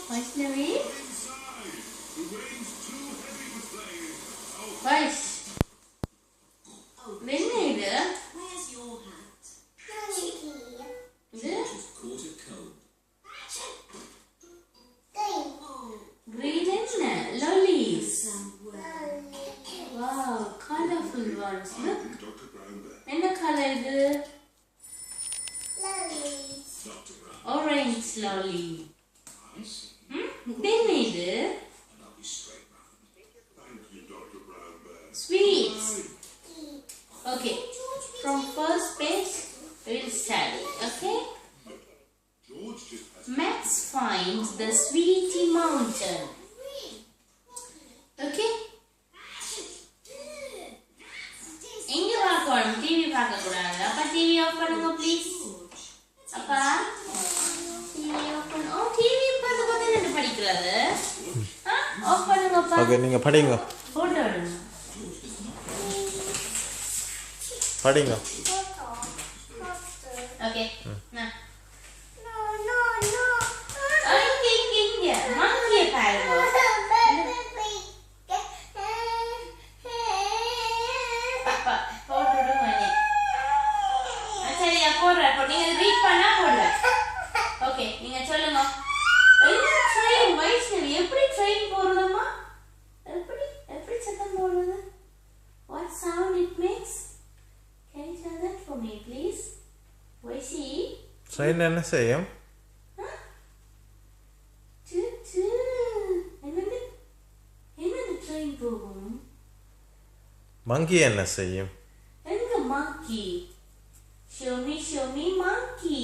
Vaishnavi? Vaish. Vennedu? Where's your hat? This? Just caught a cold. Green enna? Lollies. Somewhere. Wow, colorful ones. Look. Dr. Brown Bear. Enna color idu? Dr. Brown. Orange lolly. I see. Vennedu? And I'll be straight round. Thank you, Dr. Brown Bear. Sweets. Okay. From first page, we'll study. Okay? George just has Max finds the Sweetie Mountain. Okay? எங்க பார்க்கணும் TV பார்க்க கூடாது அப்பா TV off பண்ணுங்க please அப்பா TV off பண்ணு ஓ TV பார்த்து பார்த்து என்ன படிக்கிறது ஆஃப் பண்ணுங்க அப்பா ஓகே நீங்க படிங்க போட்டோ எடுங்க படிங்க ஓகே நான் இங்க மங்கிய பாருங்க அப்பா போட்டு விடுங்க சரியா போடுறேன் இப்போ நீங்க ரீட் பண்ணா போடுறேன் ஓகே நீங்க சொல்லுங்க ட்ரெயின் வைஷ்ணவி எப்படி ட்ரெயின் போறதுமா எப்படி எப்படி சத்தம் போடுறது what sound it makes can you tell that for me please வைஷி ட்ரெயின் என்ன செய்யும் என்னது என்னது ட்ரெயின் போகும் மங்கி என்ன செய்யும் எங்க monkey show me monkey